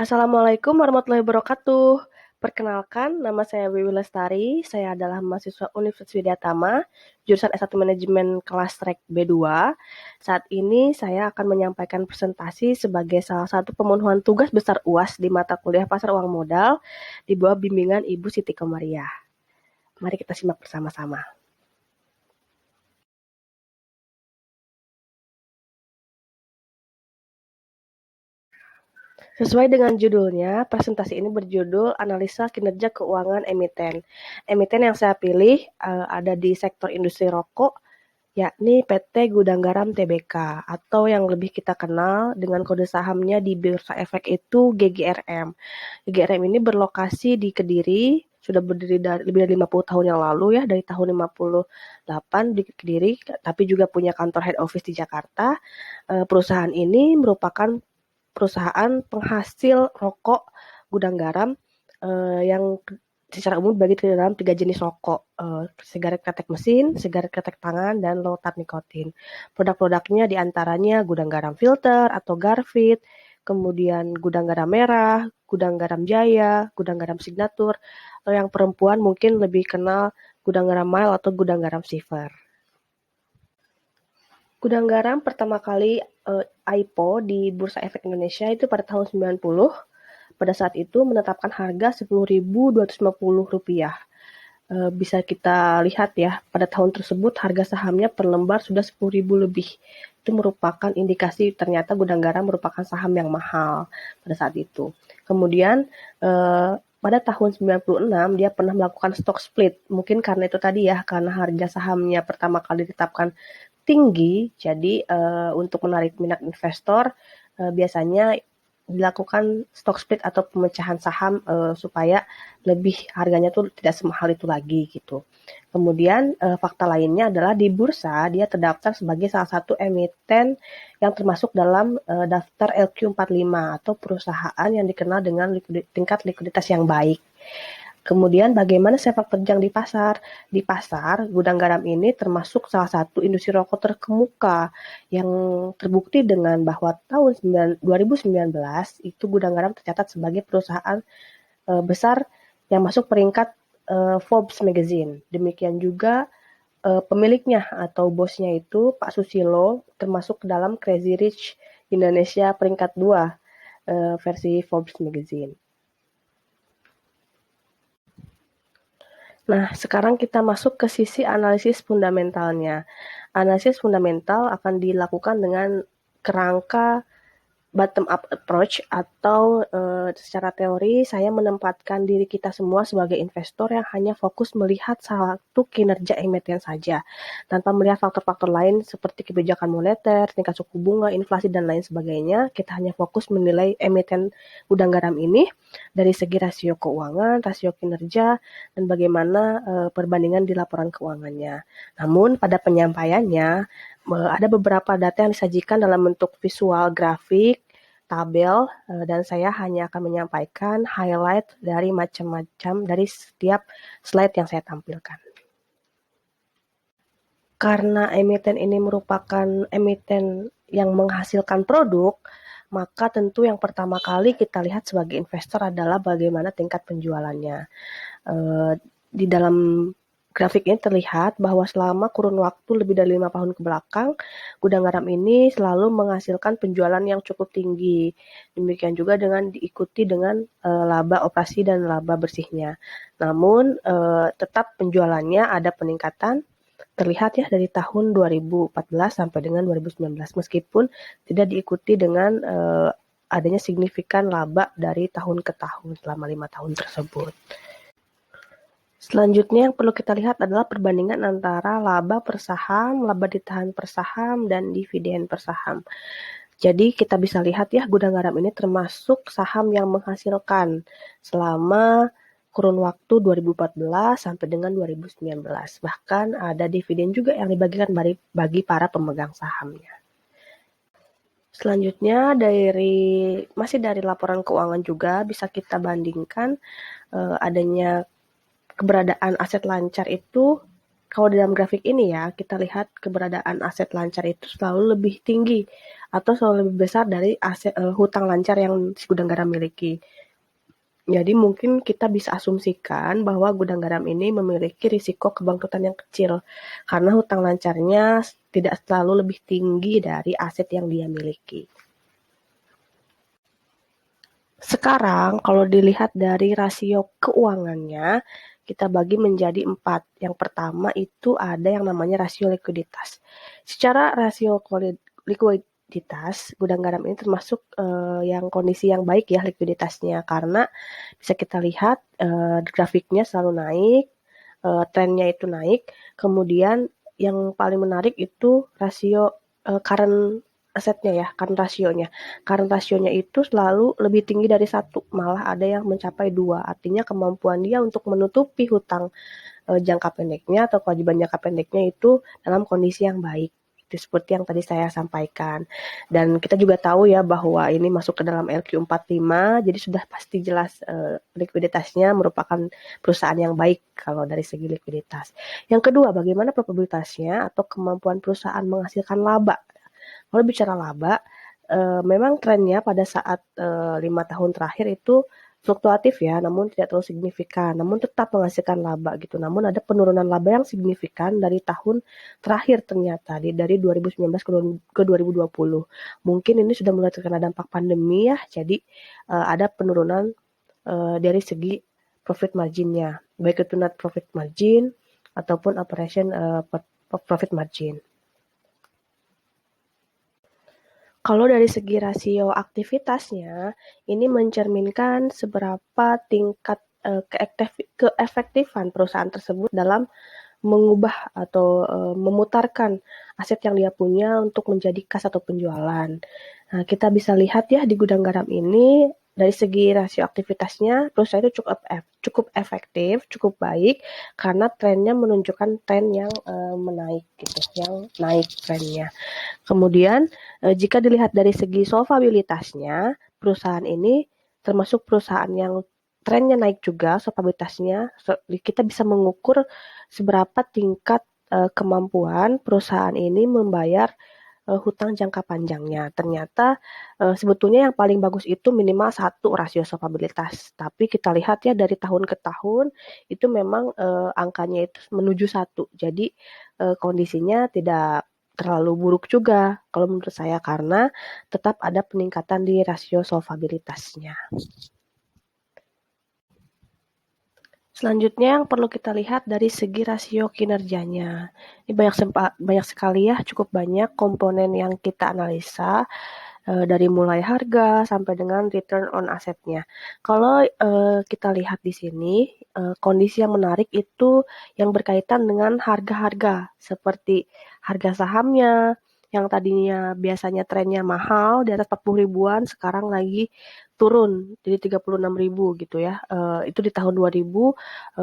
Assalamualaikum warahmatullahi wabarakatuh. Perkenalkan, nama saya Wiwi Lestari. Saya adalah mahasiswa Universitas Widyatama, jurusan S1 Manajemen kelas track B2. Saat ini saya akan menyampaikan presentasi sebagai salah satu pemenuhan tugas besar UAS di mata kuliah Pasar Uang Modal di bawah bimbingan Ibu Siti Komariah. Mari kita simak bersama-sama. Sesuai dengan judulnya, presentasi ini berjudul Analisa Kinerja Keuangan Emiten. Emiten yang saya pilih ada di sektor industri rokok, yakni PT Gudang Garam Tbk, atau yang lebih kita kenal dengan kode sahamnya di Bursa Efek itu GGRM. GGRM ini berlokasi di Kediri, sudah berdiri lebih dari 50 tahun yang lalu ya, dari tahun 58 di Kediri, tapi juga punya kantor head office di Jakarta. Perusahaan ini merupakan perusahaan penghasil rokok gudang garam yang secara umum dibagi ke dalam 3 jenis rokok, sigaret kretek mesin, sigaret kretek tangan, dan low tar nikotin. Produk-produknya diantaranya gudang garam filter atau Garfit, kemudian gudang garam merah, gudang garam jaya, gudang garam signatur, atau yang perempuan mungkin lebih kenal gudang garam mile atau gudang garam silver. Gudang garam pertama kali IPO di Bursa Efek Indonesia itu pada tahun 90. Pada saat itu menetapkan harga Rp10.250. Bisa kita lihat ya, pada tahun tersebut harga sahamnya per lembar sudah Rp10.000 lebih. Itu merupakan indikasi ternyata gudang garam merupakan saham yang mahal pada saat itu. Kemudian pada tahun 96 dia pernah melakukan stock split. Mungkin karena itu tadi ya, karena harga sahamnya pertama kali ditetapkan tinggi, jadi untuk menarik minat investor biasanya dilakukan stock split atau pemecahan saham supaya lebih harganya tuh tidak semahal itu lagi gitu. Kemudian fakta lainnya adalah di bursa dia terdaftar sebagai salah satu emiten yang termasuk dalam daftar LQ45 atau perusahaan yang dikenal dengan tingkat likuiditas yang baik. Kemudian bagaimana sepak terjang di pasar? Di pasar, gudang garam ini termasuk salah satu industri rokok terkemuka yang terbukti dengan bahwa tahun 2019 itu gudang garam tercatat sebagai perusahaan besar yang masuk peringkat Forbes Magazine. Demikian juga pemiliknya atau bosnya itu Pak Susilo termasuk dalam Crazy Rich Indonesia peringkat 2 versi Forbes Magazine. Nah, sekarang kita masuk ke sisi analisis fundamentalnya. Analisis fundamental akan dilakukan dengan kerangka bottom up approach atau secara teori saya menempatkan diri kita semua sebagai investor yang hanya fokus melihat satu kinerja emiten saja tanpa melihat faktor-faktor lain seperti kebijakan moneter, tingkat suku bunga, inflasi dan lain sebagainya. Kita hanya fokus menilai emiten gudang garam ini dari segi rasio keuangan, rasio kinerja dan bagaimana perbandingan di laporan keuangannya. Namun pada penyampaiannya ada beberapa data yang disajikan dalam bentuk visual grafik, tabel, dan saya hanya akan menyampaikan highlight dari macam-macam dari setiap slide yang saya tampilkan. Karena emiten ini merupakan emiten yang menghasilkan produk, maka tentu yang pertama kali kita lihat sebagai investor adalah bagaimana tingkat penjualannya. Di dalam grafik ini terlihat bahwa selama kurun waktu lebih dari 5 tahun ke belakang, gudang garam ini selalu menghasilkan penjualan yang cukup tinggi. Demikian juga dengan diikuti dengan laba operasi dan laba bersihnya. Namun tetap penjualannya ada peningkatan terlihat ya dari tahun 2014 sampai dengan 2019 meskipun tidak diikuti dengan adanya signifikan laba dari tahun ke tahun selama 5 tahun tersebut. Selanjutnya yang perlu kita lihat adalah perbandingan antara laba per saham, laba ditahan per saham, dan dividen per saham. Jadi kita bisa lihat ya gudang garam ini termasuk saham yang menghasilkan selama kurun waktu 2014 sampai dengan 2019. Bahkan ada dividen juga yang dibagikan bagi para pemegang sahamnya. Selanjutnya masih dari laporan keuangan juga bisa kita bandingkan adanya keberadaan aset lancar itu, kalau dalam grafik ini ya, kita lihat keberadaan aset lancar itu selalu lebih tinggi atau selalu lebih besar dari hutang lancar yang si gudang garam miliki. Jadi mungkin kita bisa asumsikan bahwa gudang garam ini memiliki risiko kebangkrutan yang kecil karena hutang lancarnya tidak selalu lebih tinggi dari aset yang dia miliki. Sekarang kalau dilihat dari rasio keuangannya, kita bagi menjadi 4. Yang pertama itu ada yang namanya rasio likuiditas. Secara rasio likuiditas, gudang garam ini termasuk yang kondisi yang baik ya likuiditasnya, karena bisa kita lihat grafiknya selalu naik, trennya itu naik. Kemudian yang paling menarik itu rasio current asetnya ya, current rasionya. Current rasionya itu selalu lebih tinggi dari 1, malah ada yang mencapai 2. Artinya kemampuan dia untuk menutupi hutang jangka pendeknya atau kewajiban jangka pendeknya itu dalam kondisi yang baik. Itu seperti yang tadi saya sampaikan. Dan kita juga tahu ya bahwa ini masuk ke dalam LQ45, jadi sudah pasti jelas likuiditasnya merupakan perusahaan yang baik kalau dari segi likuiditas. Yang kedua, bagaimana probabilitasnya atau kemampuan perusahaan menghasilkan laba. Kalau bicara laba, memang trennya pada saat 5 tahun terakhir itu fluktuatif ya, namun tidak terlalu signifikan, namun tetap menghasilkan laba gitu. Namun ada penurunan laba yang signifikan dari tahun terakhir ternyata, dari 2019 ke 2020. Mungkin ini sudah mulai terkena dampak pandemi ya, jadi ada penurunan dari segi profit marginnya, baik itu net profit margin ataupun operation profit margin. Kalau dari segi rasio aktivitasnya, ini mencerminkan seberapa tingkat keefektifan perusahaan tersebut dalam mengubah atau memutarkan aset yang dia punya untuk menjadi kas atau penjualan. Nah, kita bisa lihat ya di gudang garam ini dari segi rasio aktivitasnya perusahaan itu cukup efektif, cukup baik karena trennya menunjukkan tren yang menaik gitu, yang naik trennya. Kemudian jika dilihat dari segi solvabilitasnya, perusahaan ini termasuk perusahaan yang trennya naik juga solvabilitasnya. Kita bisa mengukur seberapa tingkat kemampuan perusahaan ini membayar hutang jangka panjangnya. Ternyata sebetulnya yang paling bagus itu minimal 1 rasio solvabilitas. Tapi kita lihat ya dari tahun ke tahun itu memang angkanya itu menuju 1. Jadi kondisinya tidak terlalu buruk juga kalau menurut saya karena tetap ada peningkatan di rasio solvabilitasnya. Selanjutnya yang perlu kita lihat dari segi rasio kinerjanya. Ini banyak sekali ya, cukup banyak komponen yang kita analisa dari mulai harga sampai dengan return on assetnya. Kalau kita lihat di sini, kondisi yang menarik itu yang berkaitan dengan harga-harga seperti harga sahamnya yang tadinya biasanya trennya mahal di atas 40 ribuan sekarang lagi turun jadi 36.000 gitu ya. Itu di tahun 2020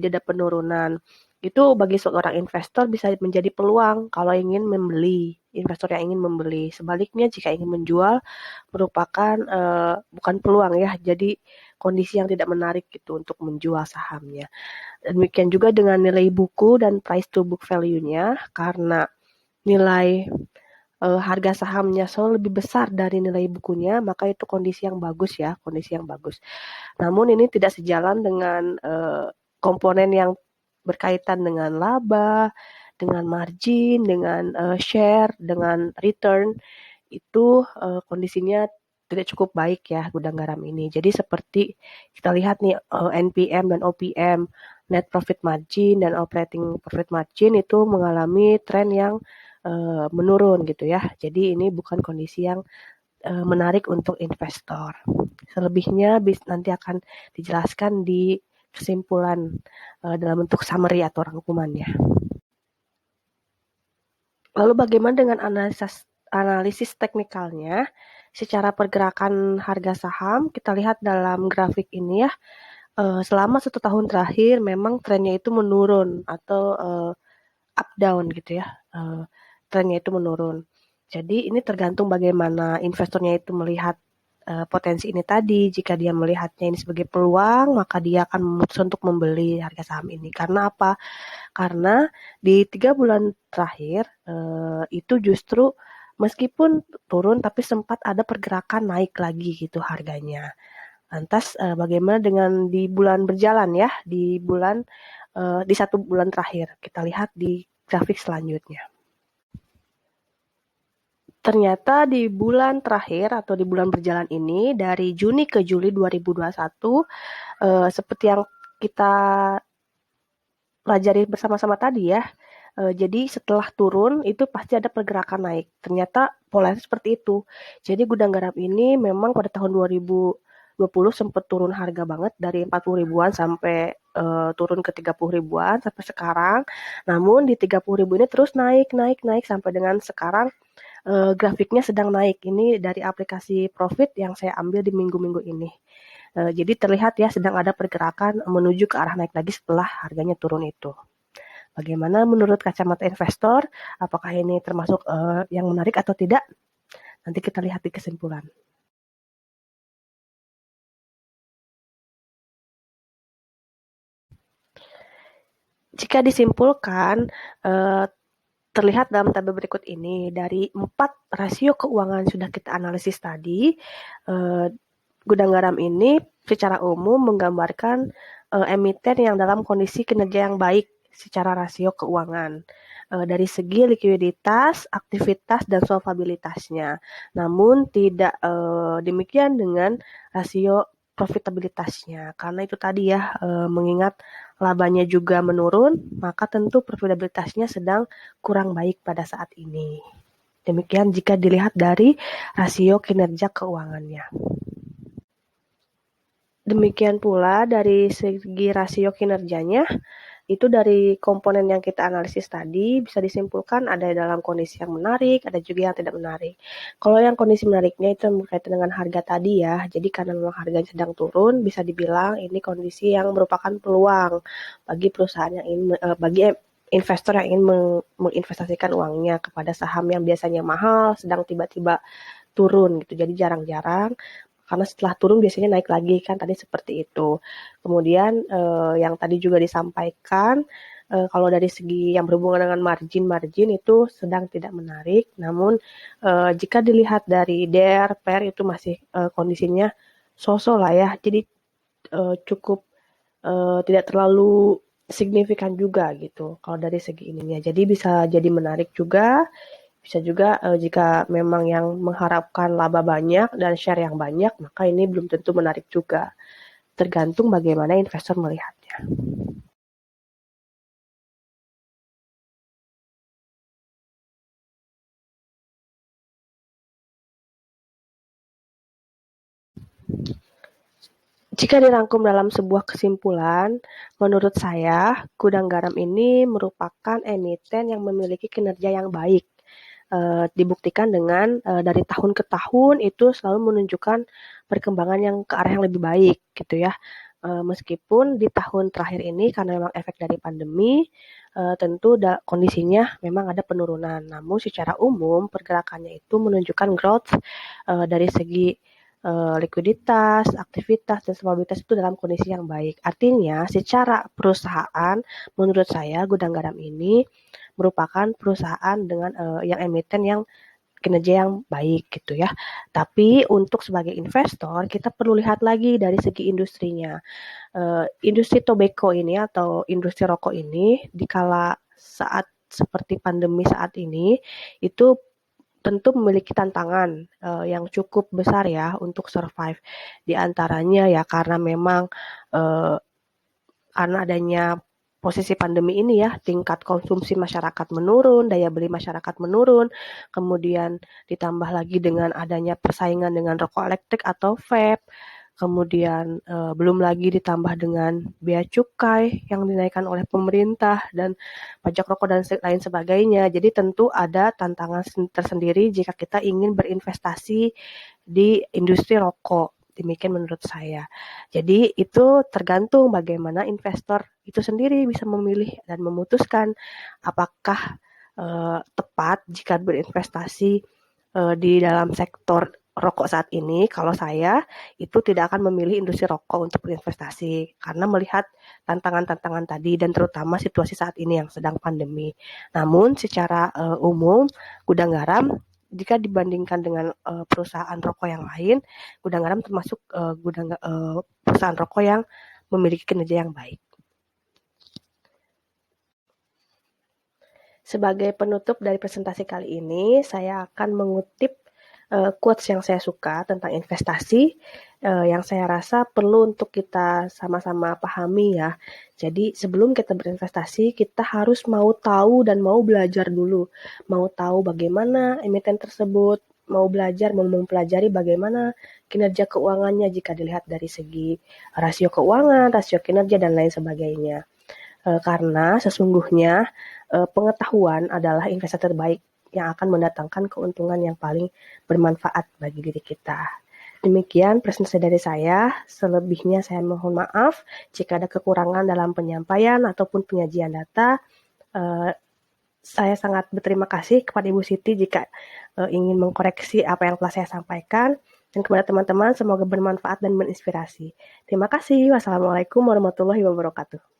jadi ada penurunan. Itu bagi seorang investor bisa menjadi peluang kalau ingin membeli, investor yang ingin membeli. Sebaliknya jika ingin menjual merupakan bukan peluang ya, jadi kondisi yang tidak menarik gitu untuk menjual sahamnya. Demikian juga dengan nilai buku dan price to book value-nya karena nilai harga sahamnya selalu lebih besar dari nilai bukunya, maka itu kondisi yang bagus ya, kondisi yang bagus. Namun ini tidak sejalan dengan komponen yang berkaitan dengan laba, dengan margin, dengan share, dengan return, itu kondisinya tidak cukup baik ya gudang garam ini. Jadi seperti kita lihat nih NPM dan OPM, net profit margin dan operating profit margin itu mengalami tren yang menurun gitu ya. Jadi ini bukan kondisi yang menarik untuk investor. Selebihnya nanti akan dijelaskan di kesimpulan dalam bentuk summary atau rangkumannya. Lalu bagaimana dengan analisis teknikalnya? Secara pergerakan harga saham, kita lihat dalam grafik ini ya, selama 1 tahun terakhir memang trennya itu menurun atau up down gitu ya, trennya itu menurun. Jadi ini tergantung bagaimana investornya itu melihat potensi ini tadi. Jika dia melihatnya ini sebagai peluang, maka dia akan memutuskan untuk membeli harga saham ini. Karena apa? Karena di 3 bulan terakhir itu justru meskipun turun tapi sempat ada pergerakan naik lagi gitu harganya. Lantas bagaimana dengan di bulan berjalan ya, di 1 bulan terakhir? Kita lihat di grafik selanjutnya. Ternyata di bulan terakhir atau di bulan berjalan ini, dari Juni ke Juli 2021, seperti yang kita pelajari bersama-sama tadi ya, jadi setelah turun itu pasti ada pergerakan naik. Ternyata polanya seperti itu. Jadi gudang garam ini memang pada tahun 2020 sempat turun harga banget dari 40 ribuan sampai turun ke 30 ribuan sampai sekarang. Namun di 30 ribu ini terus naik sampai dengan sekarang grafiknya sedang naik. Ini dari aplikasi Profit yang saya ambil di minggu-minggu ini. Jadi terlihat ya sedang ada pergerakan menuju ke arah naik lagi setelah harganya turun itu. Bagaimana menurut kacamata investor? Apakah ini termasuk yang menarik atau tidak? Nanti kita lihat di kesimpulan. Jika disimpulkan, terlihat dalam tabel berikut ini, dari 4 rasio keuangan sudah kita analisis tadi, gudang garam ini secara umum menggambarkan emiten yang dalam kondisi kinerja yang baik secara rasio keuangan. Dari segi likuiditas, aktivitas, dan solvabilitasnya. Namun tidak demikian dengan rasio profitabilitasnya. Karena itu tadi ya, mengingat labanya juga menurun, maka tentu profitabilitasnya sedang kurang baik pada saat ini. Demikian jika dilihat dari rasio kinerja keuangannya. Demikian pula dari segi rasio kinerjanya, itu dari komponen yang kita analisis tadi bisa disimpulkan ada dalam kondisi yang menarik, ada juga yang tidak menarik. Kalau yang kondisi menariknya itu berkaitan dengan harga tadi ya, jadi karena memang harganya sedang turun, bisa dibilang ini kondisi yang merupakan peluang bagi perusahaan yang ingin, bagi investor yang ingin menginvestasikan uangnya kepada saham yang biasanya mahal, sedang tiba-tiba turun gitu, jadi jarang-jarang. Karena setelah turun biasanya naik lagi kan tadi seperti itu. Kemudian yang tadi juga disampaikan kalau dari segi yang berhubungan dengan margin itu sedang tidak menarik. Namun jika dilihat dari DER, PER itu masih kondisinya so-so lah ya. Jadi cukup tidak terlalu signifikan juga gitu kalau dari segi ininya. Jadi bisa jadi menarik juga. Bisa juga jika memang yang mengharapkan laba banyak dan share yang banyak, maka ini belum tentu menarik juga. Tergantung bagaimana investor melihatnya. Jika dirangkum dalam sebuah kesimpulan, menurut saya, gudang garam ini merupakan emiten yang memiliki kinerja yang baik. Dibuktikan dengan dari tahun ke tahun itu selalu menunjukkan perkembangan yang ke arah yang lebih baik gitu ya. Meskipun di tahun terakhir ini karena memang efek dari pandemi, tentu kondisinya memang ada penurunan. Namun secara umum pergerakannya itu menunjukkan growth dari segi likuiditas, aktivitas, dan solvabilitas itu dalam kondisi yang baik. Artinya secara perusahaan menurut saya gudang garam ini merupakan perusahaan dengan yang emiten yang kinerja yang baik gitu ya. Tapi untuk sebagai investor kita perlu lihat lagi dari segi industrinya. Industri tobacco ini atau industri rokok ini dikala saat seperti pandemi saat ini itu tentu memiliki tantangan yang cukup besar ya untuk survive. Di antaranya ya karena memang uh, karena adanya posisi pandemi ini ya, tingkat konsumsi masyarakat menurun, daya beli masyarakat menurun, kemudian ditambah lagi dengan adanya persaingan dengan rokok elektrik atau vape, kemudian belum lagi ditambah dengan bea cukai yang dinaikkan oleh pemerintah dan pajak rokok dan lain sebagainya. Jadi tentu ada tantangan tersendiri jika kita ingin berinvestasi di industri rokok. Demikian menurut saya. Jadi itu tergantung bagaimana investor itu sendiri bisa memilih dan memutuskan apakah tepat jika berinvestasi di dalam sektor rokok saat ini. Kalau saya itu tidak akan memilih industri rokok untuk berinvestasi karena melihat tantangan-tantangan tadi dan terutama situasi saat ini yang sedang pandemi. Namun secara umum gudang garam jika dibandingkan dengan perusahaan rokok yang lain, Gudang Garam termasuk perusahaan rokok yang memiliki kinerja yang baik. Sebagai penutup dari presentasi kali ini, saya akan mengutip quotes yang saya suka tentang investasi, yang saya rasa perlu untuk kita sama-sama pahami ya. Jadi sebelum kita berinvestasi, kita harus mau tahu dan mau belajar dulu. Mau tahu bagaimana emiten tersebut, mau belajar, mau mempelajari bagaimana kinerja keuangannya jika dilihat dari segi rasio keuangan, rasio kinerja, dan lain sebagainya. Karena sesungguhnya pengetahuan adalah investasi terbaik yang akan mendatangkan keuntungan yang paling bermanfaat bagi diri kita. Demikian presentasi dari saya. Selebihnya saya mohon maaf jika ada kekurangan dalam penyampaian ataupun penyajian data. Saya sangat berterima kasih kepada Ibu Siti jika ingin mengkoreksi apa yang telah saya sampaikan. Dan kepada teman-teman, semoga bermanfaat dan menginspirasi. Terima kasih. Wassalamualaikum warahmatullahi wabarakatuh.